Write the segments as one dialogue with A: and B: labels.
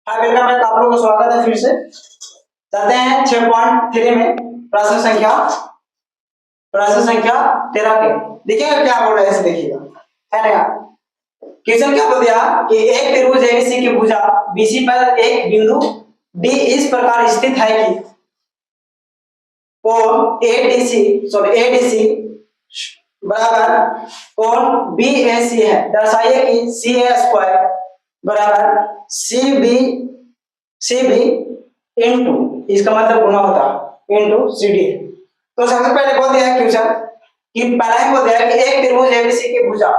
A: Hi welcome back, आप लोगों का स्वागत है फिर से। चलते हैं 6.3 में प्रश्न संख्या 13 के। देखिएगा क्या बोल रहा है, इसे देखिएगा है ना। क्वेश्चन क्या बोल दिया कि एक त्रिभुज एबीसी की भुजा बीसी पर एक बिंदु डी इस प्रकार स्थित है कि कोण एडीसी बराबर कोण बीएसी है। दर्शाइए कि सी ए स्क्वायर बराबर सी बी इंटू, इसका मतलब गुना होता है, इंटू सी डी। तो सबसे पहले बोल दिया है क्वेश्चन कि पहला ही बोल दिया है कि एक त्रिभुज एबीसी की भुजा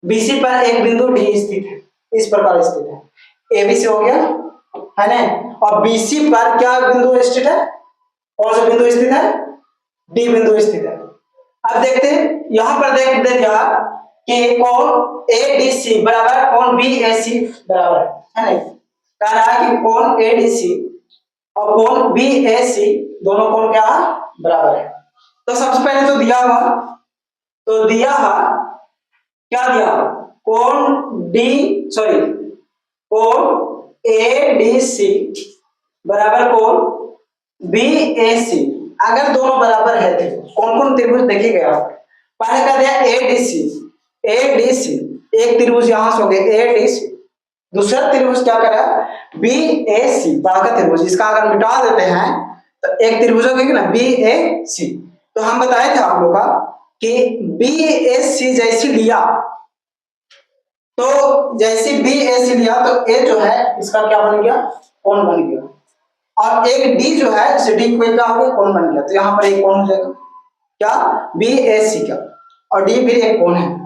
A: बीसी पर एक बिंदु डी स्थित है, इस प्रकार स्थित है। एबीसी हो गया है ना, और बीसी पर क्या बिंदु स्थित है, कौन सा बिंदु स्थित है, डी बिंदु स्थित है। अब देखते हैं यहां पर देख दे दिया कि कोण एडीसी बराबर कोण बीएसी बराबर है ना। कह रहा है कि कोण एडीसी और कोण बीएसी दोनों कोण क्या बराबर है। तो सबसे पहले तो दिया हुआ क्या दिया, कोण एडीसी बराबर कोण बीएसी। अगर दोनों बराबर है तो कौन कौन त्रिभुज देखिएगा आप। पहले क्या दिया एडीसी एक त्रिभुज यहां से हो गया एडीसी। दूसरा त्रिभुज क्या करा बीएसी, बड़ा का त्रिभुज, इसका अगर मिटा देते हैं तो एक त्रिभुज हो गया ना बीएसी। तो हम बताए थे आप लोग का कि बीएसी जैसी लिया तो जैसी बीएसी लिया तो ए जो है इसका क्या बन गया, कोण बन गया, और एक डी जो है इसे डी को क्या हो गया, कोण बन गया। तो यहाँ पर एक कोण हो जाएगा क्या बीएसी का, और डी भी एक कोण है।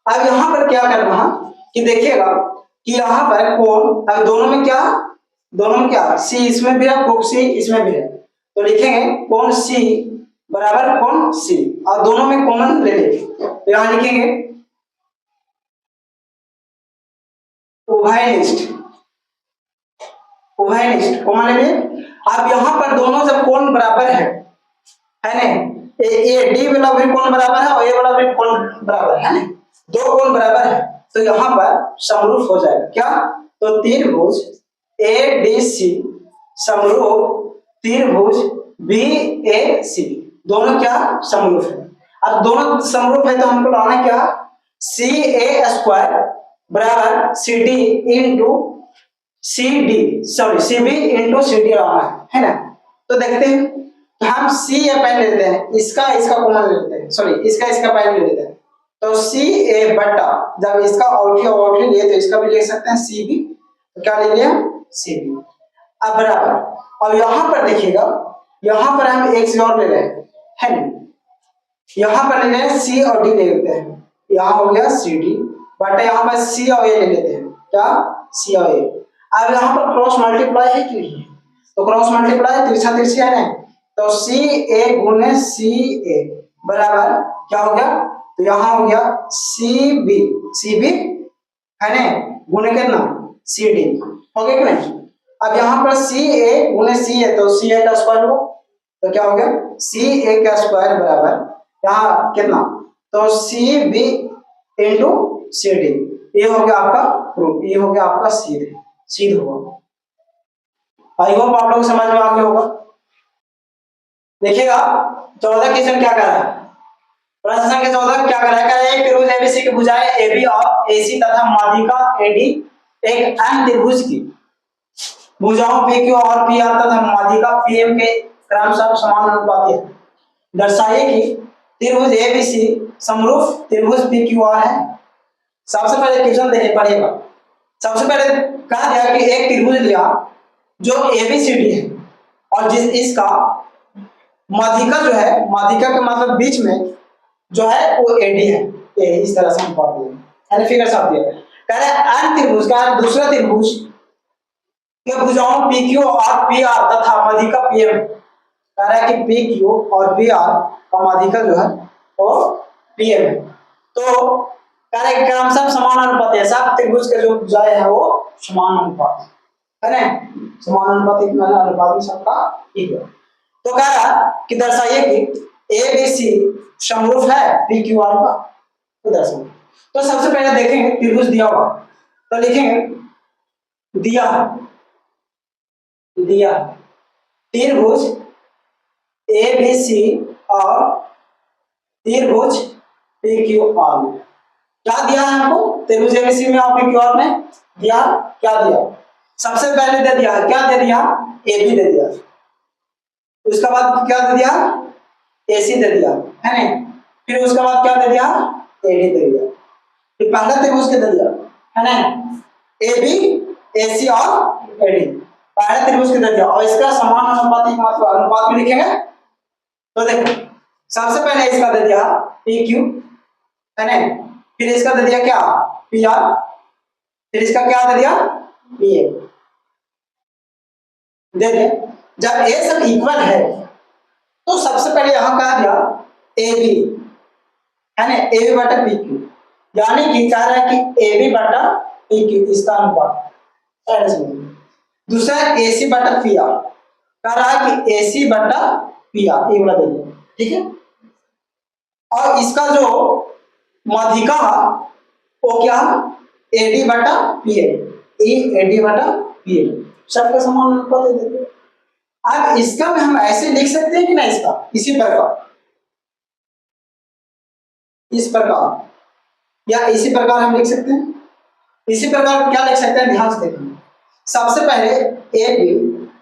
A: अब यहाँ पर क्या करना है कि देखिएगा कि यहाँ पर कोण, अब दोनों में क्या सी इसमें भी है, सी इसमें भी है, तो लिखेंगे कोण सी बराबर कोण सी, और दोनों में कॉमन ले लेंगे तो यहाँ लिखेंगे उभयनिष्ठ कॉमन ले लिए। अब यहाँ पर दोनों जब कोण बराबर है ना, ये डी वाला भी कोण बराबर है और ये वाला भी कोण बराबर है ना, दो कोण बराबर है, तो यहाँ पर समरूप हो जाएगा क्या, तो त्रिभुज एडीसी समरूप त्रिभुज बीएसी, दोनों क्या समरूप है। अब दोनों समरूप है तो हमको लाना क्या, सी ए स्क्वायर बराबर C D into C B into C D लाना है ना। तो देखते हैं हम सी ए पहले लेते हैं, इसका कॉमन लेते हैं, इसका पहले ले लेते हैं। तो सी ए बटा, जब इसका औठी लिए तो इसका भी ले सकते हैं सी बी, तो क्या ले लिया सी बी। अब बराबर, अब यहाँ पर देखिएगा, यहाँ पर हम एक से और ले रहे हैं है ना, यहाँ पर ले रहे हैं सी और डी ले लेते हैं, यहाँ हो गया सी डी बटा यहाँ पर सी और ए ले लेते हैं, क्या सी और ए। अब यहाँ पर क्रॉस मल्टीप्लाई है कि नहीं, तो क्रॉस मल्टीप्लाई तिरछा है ना, तो सी ए गुने सी ए बराबर क्या हो गया, तो यहाँ हो गया सी बी है ना गुने कितना सी डी, हो गया कि नहीं। अब यहाँ पर सी ए गुने सी ए, तो सी ए का स्क्वायर हो, तो क्या हो गया सी ए का स्क्वायर बराबर यहाँ कितना, तो C B into C D. ये हो गया आपका प्रूफ, ये हो गया आपका सीध होगा। आई होप आप लोग समझ में आ गया होगा। देखिएगा 14 क्वेश्चन क्या कर रहा है, प्रश्न संख्या 14 क्या कर रहा है, एक त्रिभुज एबीसी की भुजाएं एबी और एसी तथा माध्यिका एडी एक अन्य त्रिभुज की भुजाओं पी क्यू और पी आर तथा माध्यिका पीएम के क्रमशः समान अनुपाती है। दर्शाइए कि त्रिभुज एबीसी समरूप त्रिभुज पी क्यू आर है। सबसे पहले क्वेश्चन देखिए पढ़िएगा। सबसे पहले कहा गया कि एक त्रिभुज लिया जो एबीसीडी है और इसका माध्यिका जो है, माध्यिका के मतलब बीच में जो है वो एडी है, ये इस तरह से हम पढ़ दिए यानी फिगर साफ दिया। कह रहे हैं अन्य त्रिभुज का दूसरा त्रिभुज के भुजाओं पी क्यू और पी आर तथा माध्यिका पीएम, कह रहा है कि पी क्यू और पी आर का माध्यिका जो है वो पीएम है। तो कह रहा है कि क्रमशः समान अनुपात है, सब त्रिभुज के जो भुजाएं है वो समान अनुपात है ना, समान अनुपात में सबका इक्वल। तो कह रहा कि दर्शाइए कि ए बी सी समरूप है पी क्यू आर का, तो दर्शाइए। तो सबसे पहले देखेंगे त्रिभुज दिया हुआ, तो लिखेंगे दिया दिया त्रिभुज ए बी सी और त्रिभुज पी क्यू आर में क्या दिया है हमको? त्रिभुज एबीसी में और पी क्यू आर में दिया क्या दिया? सबसे पहले दे दिया क्या दे दिया? ए बी दे दिया, उसके बाद क्या दे दिया? एसी दे दिया है नहीं, फिर उसके बाद क्या दे दिया? एडी दे दिया, फिर पहला त्रिभुज के दे दिया है ना, ए बी एसी और एडी पहले त्रिभुज के दे दिया और इसका समान अनुपातिक मात्रा अनुपात में लिखेंगे। तो देखो सबसे पहले इसका दे दिया पी क्यू है ना, फिर इसका दे दिया क्या? पी आर, फिर इसका क्या दे दिया? पी ए दे दिया। जब ये सब इक्वल है तो सबसे पहले यहां कहा गया ए बी है ना, ए बी बटा पी क्यू, यानी कि कह रहा है कि ए बी बटा पी क्यू इसका अनुपात। दूसरा ए सी बटा पी आर, कह रहा है कि ए सी बटा पी आर ये वाला दे दिया, ठीक है। और इसका जो माध्यिका वो क्या? ए डी बटा पी ए, ए डी बटा पी ए, सबका समान अनुपात दे देते। अब इसका में हम ऐसे लिख सकते हैं कि ना, इसका इसी प्रकार, इस प्रकार या इसी प्रकार हम लिख सकते हैं। इसी प्रकार क्या लिख सकते हैं, ध्यान से देखिए। सबसे पहले ए बी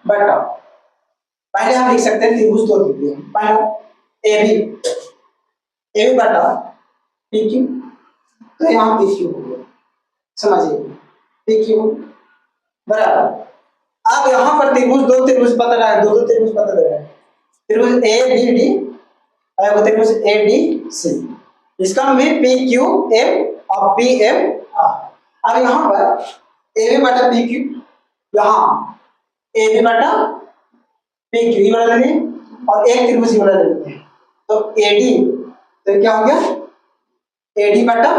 A: बटा, पहले हम लिख सकते हैं त्रिभुज दो दिए, पहला ए बी बटा पी क्यू, तो यहाँ पी क्यू हो गया, समझिए पी क्यू बराबर। अब यहाँ पर त्रिभुज दो त्रिभुज पता रहा है, दो दो त्रिभुज पता दे रहा है, त्रिभुज ए बी डी और त्रिभुज ए डी सी, इसका भी पी क्यू एम और पी एम आर। अब यहाँ पर ए बी बटा पी क्यू, यहाँ ए बी बटा पी क्यू वाला ले और एक त्रिभुज वाला ले लेते हैं, तो ए डी, तो क्या हो गया? ए डी बटा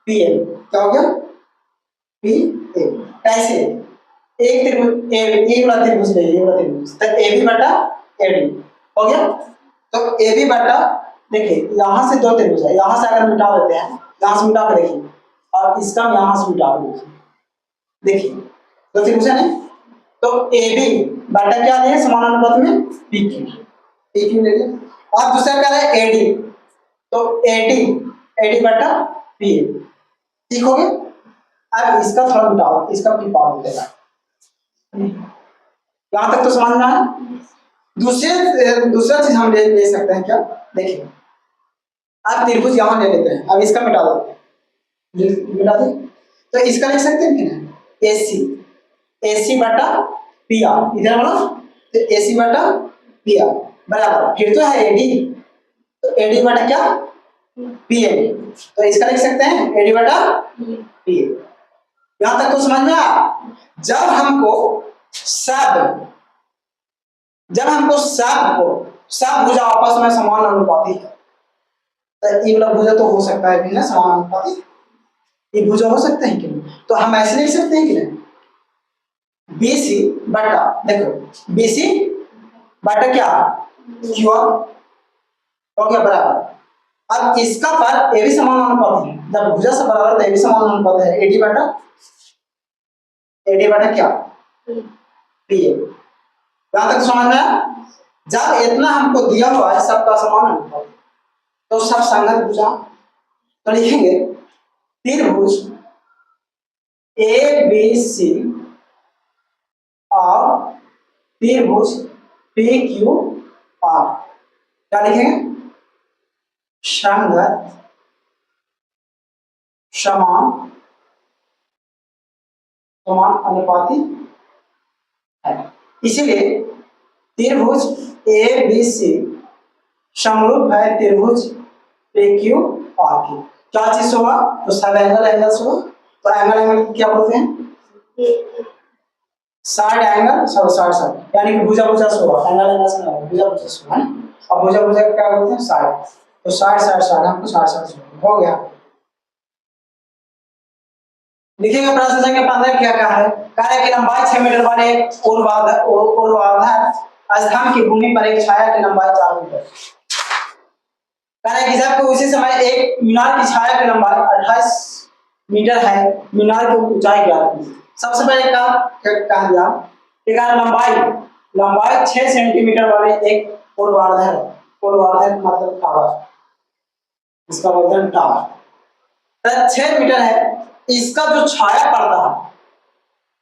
A: पी एम, क्या हो गया? P M. कैसे? एक त्रिभुज ए वाला त्रिभुज ले, ये वाला त्रिभुज, तो ए बी बटा ए डी हो गया। तो ए बी बटा, देखिए यहाँ से दो त्रिभुज है, यहाँ से अगर मिटा देते हैं, यहाँ से मिटा के देखिए, और इसका यहाँ से मिटा के देखिए, देखिए दो त्रिभुज है ना, तो ए बी बटा क्या लिया समानानुपात में? पी क्यू ले लिया। और दूसरा क्या है? ए डी, तो ए डी बटा पी ए, ठीक हो गया। अब इसका थोड़ा मिटाओ, इसका पी पावर देगा, यहां तक तो समझ में आया। दूसरा चीज हम ले सकते हैं क्या, देखिए आप त्रिभुज यहां ले लेते हैं, अब इसका मिटा दो, मिटा दे, तो इसका लिख सकते हैं कि ना, एसी बटा पी आर, इधर वाला तो एसी बटा पी आर बराबर, फिर तो है एडी, तो एडी बटा क्या? पी ए, तो इसका लिख सकते हैं एडी बटा पी ए। यहां तक तो समझ में आया। जब हमको सब भुजा आपस में समान अनुपाती है, तो ये वाला भुजा तो हो सकता है कि ना समान अनुपाती, ये भुजा हो सकते हैं कि नहीं, तो हम ऐसे लिख सकते हैं कि नहीं, BC बटा, देखो BC बटा क्या? QR हो गया बराबर। अब इसका पर ए भी समान अनुपात है, जब भुजा से बराबर तो ए भी समान अनुपात है, एडी बटा क्या? P A. यहां तक समझ में आया। जब इतना हमको दिया हुआ है सबका समान अनुपात, तो सब संगत भुजा, तो लिखेंगे त्रिभुज ए बी सी और त्रिभुज पी क्यू आर, क्या लिखेंगे? संगत समान अनुपाती है, इसीलिए त्रिभुज ए बी सी समरूप है त्रिभुज पी क्यू आर की। क्या चीज होगा? तो सब एंगल्स होगा, तो एंगल क्या बोलते हैं? साइड एंगल, सब साइड, यानी कि भुजा से होगा, एंगल से नहीं होगा, भुजा से होगा, और भुजा का क्या बोलते हैं? साइड, तो साइड हमको साइड हो गया। लिखिएगा प्रश्न संख्या 15 क्या कहा है? कार्य की लंबाई 6 मीटर वाले ऊर्ध्वाधर स्तंभ की भूमि पर एक छाया की लंबाई 4 मीटर। कार्य की जब उसी समय एक मीनार की छाया की लंबाई 28 मीटर है, मीनार की ऊंचाई ज्ञात कीजिए। सबसे पहले कह दिया कि लंबाई, 6 सेंटीमीटर वाले एक पूर्वार्धर मतलब टावर, इसका बोलते हैं टावर, 6 मीटर है। इसका जो छाया पड़ता है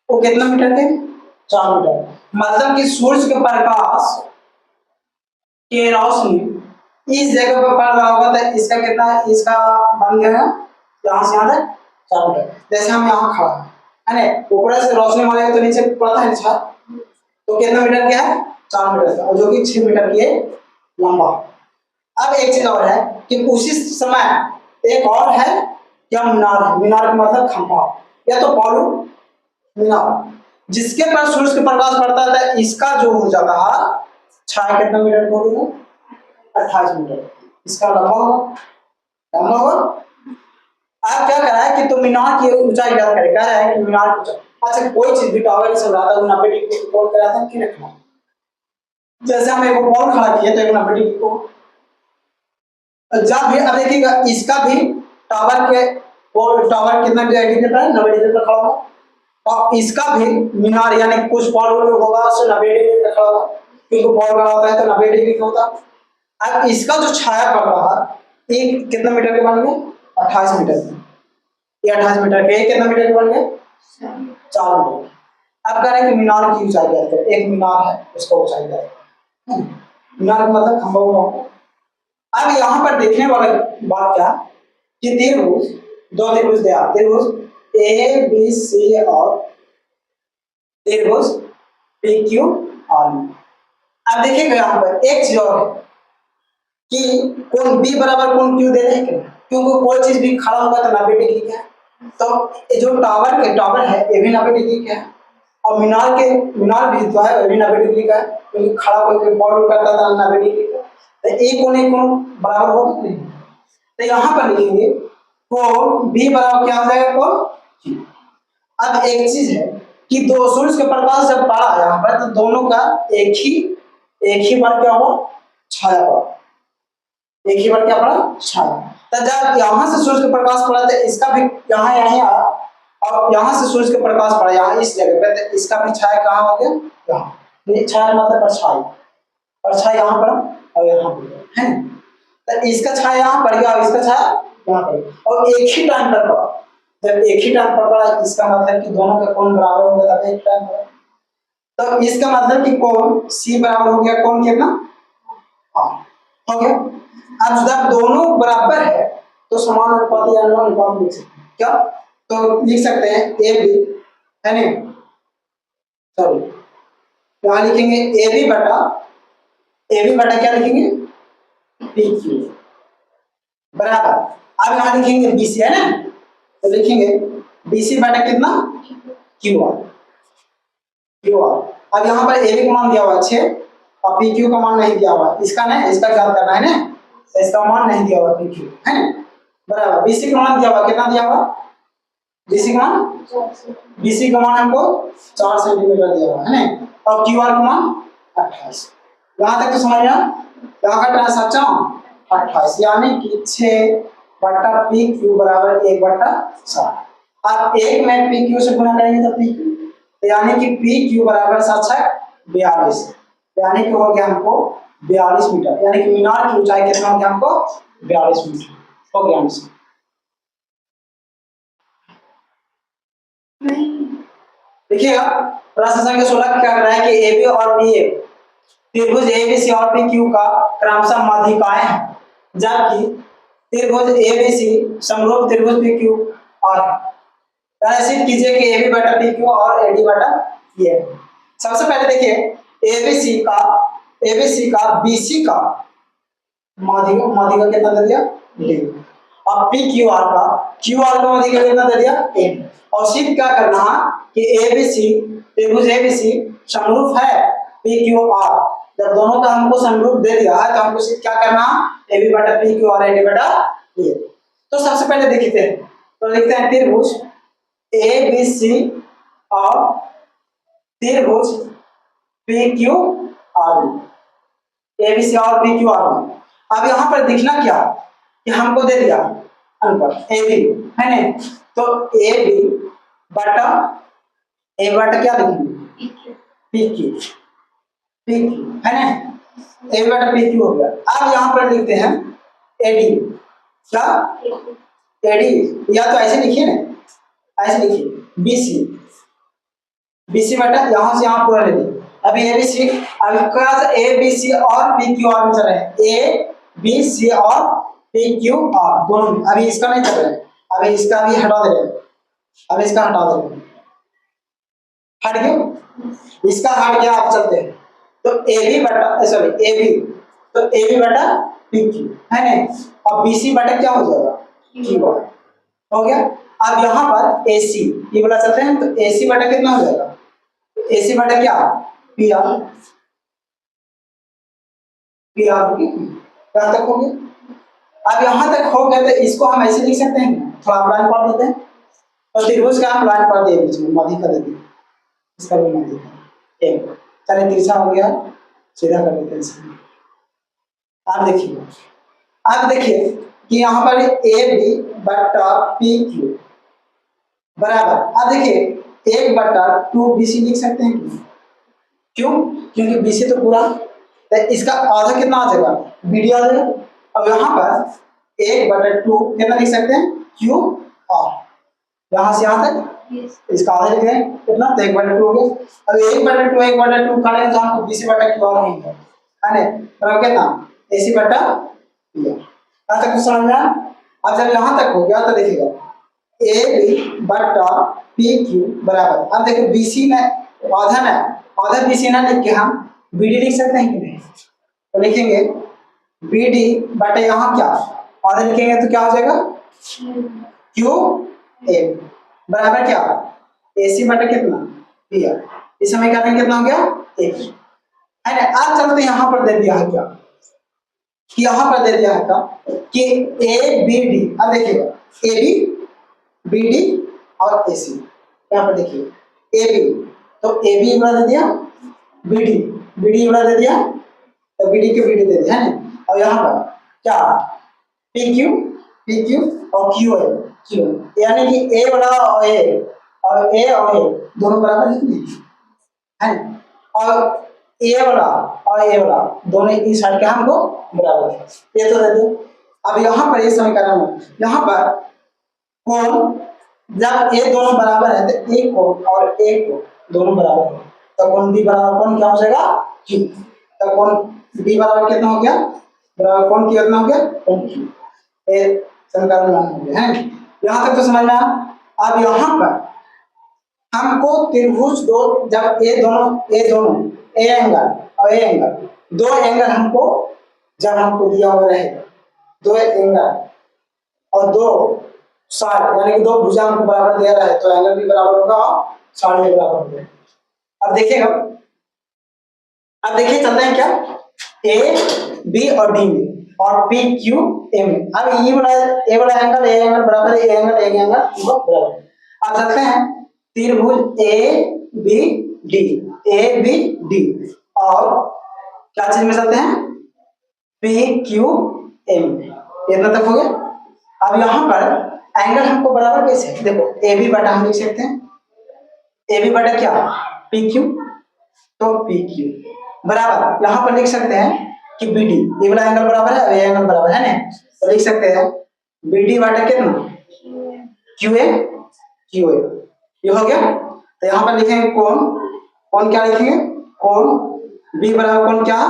A: वो कितना मीटर के, 4 मीटर। मतलब कि सूर्य के प्रकाश की रोशनी इस जगह पर पड़ रहा होगा तो इसका कितना, इसका बन गया है यहाँ से यहाँ तक 4 मीटर। जैसे हम यहाँ खड़ा है ना, ऊपर से रोशनी मारेगा तो नीचे पड़ता है निशान, तो कितना मीटर क्या है, 4 मीटर का, जो कि 6 मीटर की लंबा। अब एक चीज और है कि उसी समय एक और है क्या, मीनार है। मीनार का मतलब खंभा या तो पॉलू मीनार, जिसके पर सूर्य का प्रकाश पड़ता है। इसका जो हो जाता है छाया कितना मीटर होगा, 28 मीटर। इसका लंबा होगा। आप क्या कर रहा है कि तो मीनार की ऊंचाई ज्ञात करें, कह रहा है कि मीनार की ऊंचाई। अच्छा, कोई चीज भी टावर से रहा था 90 डिग्री को कोण कराता है कि रखना, जैसे हम एक बॉल खड़ा किए तो 90 डिग्री को, जब भी अब देखिएगा इसका भी टावर कितना डिग्री पर है, 90 डिग्री पर खड़ा होगा। और इसका भी मीनार यानी कुछ पॉल होगा उससे 90 डिग्री पर खड़ा होगा, क्योंकि बॉल बड़ा होता है तो 90 डिग्री का होता है। अब इसका जो छाया पड़ रहा है एक कितना मीटर के बन गए, 28 मीटर के। ये 28 मीटर के, कितना मीटर के बन गए, 4 मीटर। अब कह रहे हैं कि मीनार की ऊंचाई ज्ञात करें। एक मीनार है उसका ऊंचाई ज्ञात करें। मीनार का मतलब खंभा होगा। अब यहाँ पर देखने वाला बात क्या कि त्रिभुज, दो त्रिभुज दिया, त्रिभुज ए बी सी और त्रिभुज पी क्यू आर। अब देखिएगा यहाँ पर एक चीज और है कि कोण बी बराबर कोण क्यू दे रहे हैं, क्योंकि कोई चीज भी खड़ा होगा तो 90 डिग्री का है। तो जो टावर है ये भी 90 डिग्री का है, और मीनार भी जो है वो भी 90 डिग्री का है, क्योंकि खड़ा कोई बॉल करता था 90 डिग्री का। तो एक कोण बराबर होगा नहीं। तो यहाँ पर लिखेंगे कोण बी बराबर क्या हो जाएगा, कोण क्यू। अब एक चीज है कि दो सूर्य के प्रकाश जब पड़ा यहाँ पर तो दोनों का एक ही बार क्या हुआ, छाया पड़ा। एक ही बार क्या पड़ा, छाया। तो जब यहाँ से सूर्य का प्रकाश पड़ा तो इसका भी यहाँ आया, और यहाँ से सूर्य का प्रकाश पड़ा यहाँ इस जगह पे, तो इसका भी छाया कहाँ हो गया, यहाँ। ये छाया मतलब परछाई, परछाई यहाँ पर और यहाँ पर है। तो इसका छाया यहाँ पड़ गया और इसका छाया यहाँ पर, और एक ही टाइम पर पड़ा। जब एक ही टाइम पर पड़ा इसका मतलब कि दोनों का कोण बराबर हो गया था एक टाइम पर। तो इसका मतलब कि कोण सी बराबर हो गया कोण कितना, हाँ हो गया। अब जब दोनों बराबर है तो समान अनुपात या अनुपात लिख सकते हैं क्या, तो लिख सकते हैं ए बी है नहीं, सॉरी यहाँ लिखेंगे ए बी बटा क्या लिखेंगे, पी क्यू बराबर। अब यहाँ लिखेंगे बी सी है ना, तो लिखेंगे बी सी बटा कितना, क्यू आर। अब यहाँ पर ए बी का मान दिया हुआ 6 और पी क्यू का मान नहीं दिया हुआ, इसका नहीं, इसका ज्ञात करना है ना, तो इसका मान नहीं दिया हुआ पी क्यू है ना, बराबर। बीसी का मान दिया हुआ कितना दिया हुआ, बीसी का मान हमको 4 सेंटीमीटर दिया हुआ है ना, और क्यू आर का मान 28। यहाँ तक तो समझ में, यहाँ का टाइम सच्चा 28 यानी कि 6 बटा पी क्यू बराबर 1/7। अब एक में पी क्यू से गुणा करेंगे तो पी क्यू, यानी कि पी क्यू बराबर 7×42, यानी कि हो गया हमको 42 मीटर, यानी कि मीनार की ऊंचाई कितना हो गया हमको 42 मीटर हो गया आंसर। देखिएगा प्रश्न संख्या 16 क्या कर रहा है कि ए बी और बी ए त्रिभुज ए बी सी और पी क्यू का क्रमशः माध्यिकाएं हैं, जबकि त्रिभुज ए बी सी समरूप त्रिभुज पी क्यू और सिद्ध कीजिए कि ए बी बटा पी क्यू और ए डी बटा ए। सबसे पहले देखिए ए बी सी का बी सी का माध्यिका कितना दे दिया, और पी क्यू आर का माध्यिका कितना दे दिया, ए। और सिद्ध क्या करना है कि एबीसी त्रिभुज एबीसी समरूप है पी क्यू आर। जब दोनों का हमको समरूप दे दिया है तो हमको सिद्ध क्या करना है, ए बी बटा पी क्यू और ए डी बटा ए। तो सबसे पहले देखते हैं, तो लिखते हैं त्रिभुज ए बी सी और त्रिभुज P Q R, A B C और पी क्यू आर। अब यहाँ पर दिखना क्या कि हमको दे दिया अनुपात ए बी है ना, तो ए बी बटा ए बटा क्या लिखेंगे पी क्यू, पी क्यू है ना, ए बटा पी क्यू हो गया। अब यहाँ पर लिखते हैं एडी, क्या एडी, या तो ऐसे लिखिए ना, ऐसे लिखिए बीसी, बीसी बटा यहाँ से यहाँ पूरा ले लीजिए। अभी ए बी सी, अभी क्या ए बी सी और पी क्यू आर में चल रहे हैं, ए बी सी और पी क्यू आर दोनों, अभी इसका नहीं चल रहा है, अभी इसका भी हटा दे रहे हैं, अभी इसका हटा दे रहे हैं, हट गया, इसका हट गया, आप चलते हैं तो ए बी बटा सॉरी ए बी, तो ए बी बटा पी क्यू है ना, और बी सी बटा क्या हो जाएगा क्यू आर हो गया। अब यहाँ पर ए सी ये बोला चलते हैं, तो ए सी बटा कितना हो जाएगा, ए सी बटा क्या पी आर, पी आर क्या तक हो गया। अब यहाँ तक हो गया तो इसको हम ऐसे लिख सकते हैं, थोड़ा लाइन पढ़ देते हैं, तो त्रिभुज का हम लाइन पढ़ दिए बीच में मध्य कर देते हैं, इसका भी मध्य का एक, चलिए तीसरा हो गया, सीधा कर देते हैं इसको। आप देखिए कि यहाँ पर ए बी बटा पी क्यू बराबर, अब देखिए एक बटा टू बी सी लिख सकते हैं, क्यों, क्योंकि बी सी तो पूरा, तो इसका आधा कितना आ जाएगा बी डी आ जाएगा। अब यहाँ पर एक बटा टू कितना लिख सकते हैं क्यू आर, यहाँ से यहाँ तक इसका आधा लिख दें कितना, तो एक बटा टू हो गया। अब एक बटा टू करेंगे तो हमको बी सी बटा क्यू आर मिलेगा, है ना, बराबर कितना ए सी बटा पी आर, यहाँ तक तो समझ में आया। अब जब यहाँ तक हो गया तो देखिएगा ए बी बटा पी क्यू बराबर, अब देखो बी सी में आधा बी सी ना लिख के हम बी डी लिख सकते हैं कि नहीं, तो लिखेंगे बी डी बटे यहाँ क्या आधा लिखेंगे तो क्या हो जाएगा क्यू ए बराबर क्या ए सी बटे कितना पी आर, इस समीकरण में कितना हो गया एक, है ना। अब चलते यहाँ पर दे दिया है क्या, कि यहाँ पर दे दिया है क्या कि ए बी डी, अब देखिएगा ए बी बी डी और ए सी, यहाँ पर देखिए ए बी, तो ए बी बना दे दिया, बी डी बना दे दिया, तो बी डी के बी डी दे दिया है ना। और यहाँ पर क्या पी क्यू और क्यू ए, क्यू यानी कि ए बड़ा और ए दोनों बराबर है ना, और ए वाला दोनों इस साइड के हमको बराबर है, ये तो दे दो। अब यहाँ पर ये समीकरण में यहाँ पर कोण जब ए दोनों बराबर है तो एक कोण और एक कोण दोनों बराबर है, तो कोण बी बराबर कोण क्या हो जाएगा क्यू, तो कोण बी बराबर कितना हो गया बराबर कोण क्यू कितना हो गया कोण क्यू, ये समीकरण में हो गया है। यहाँ तक तो समझ में आया। अब यहाँ पर हमको त्रिभुज दो, जब ए दोनों ए एंगल और ए एंगल, दो एंगल हमको जब हमको दिया हुआ रहेगा, दो एंगल और दो साइड यानी कि दो भुजा हमको बराबर दिया रहा है, तो एंगल भी बराबर होगा और साइड भी बराबर होगा। अब देखिएगा, अब देखिए चलते हैं क्या ए बी और डी में और पी क्यू एम, अब ये ए वाला एंगल बराबर है, ए एंगल बराबर है। अब चलते हैं त्रिभुज ए बी डी और क्या चीज में चलते हैं पी क्यू एम, इतना तक हो गया। अब यहाँ पर एंगल हमको बराबर कैसे, देखो ए बी बटा हम लिख सकते हैं, ए बी बटा क्या पी क्यू, तो पी क्यू बराबर यहाँ पर लिख सकते हैं कि बी डी, ये वाला एंगल बराबर है, ये एंगल बराबर है ना, तो लिख सकते हैं बी डी बटा कितना क्यू ए, ये हो गया। तो यहाँ पर लिखेंगे कोण क्या लिखेंगे, कोण बी बराबर कोण क्या,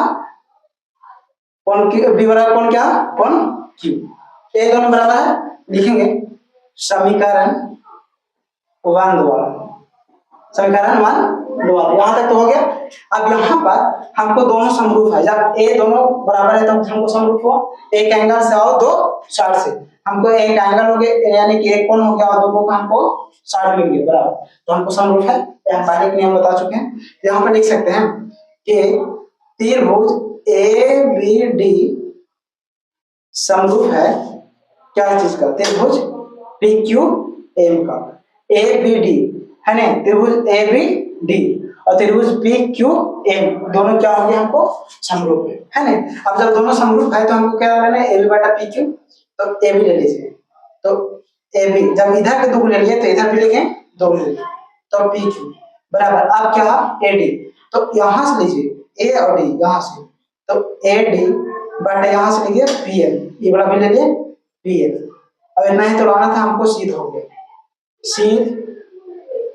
A: कोण बी बराबर कोण क्या कोण क्यू, ये दोनों बराबर है, लिखेंगे समीकरण 1 द्वारा, समीकरण 1 द्वारा, यहाँ तक तो हो गया। अब यहाँ पर हमको दोनों समरूप है, जब ए दोनों बराबर है तो हमको समरूप हुआ, एक एंगल से और दो साइड से, हमको एक एंगल हो गया यानी कि एक कोण हो गया और दो कोण हमको साइड मिल गया बराबर, तो हमको समरूप है, हम पहले के नियम बता चुके हैं। यहाँ पर लिख सकते हैं कि त्रिभुज ए बी डी समरूप है क्या चीज का, त्रिभुज पी क्यू एम का, ए बी डी है ना, त्रिभुज ए बी डी और त्रिभुज पी क्यू एम दोनों क्या होंगे हमको समरूप है ना। अब जब दोनों समरूप है तो हमको क्या लेना है ए बी बटा पी क्यू, तो ए बी ले लीजिए, तो ए बी, जब इधर के दो ले लिए तो इधर भी लेंगे दो ले लिए, तो पी क्यू बराबर अब क्या ए डी, तो यहां से लीजिए ए और डी यहां से, तो ए डी बट यहां से लीजिए पी एम, ये वाला भी ले लिए पी एम। अब इतना ही तो लाना था हमको, सीध हो गया, सीध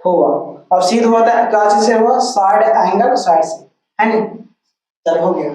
A: हुआ। अब सीध हुआ था क्या चीज से हुआ, साइड एंगल साइड से, है नहीं, चल हो गया।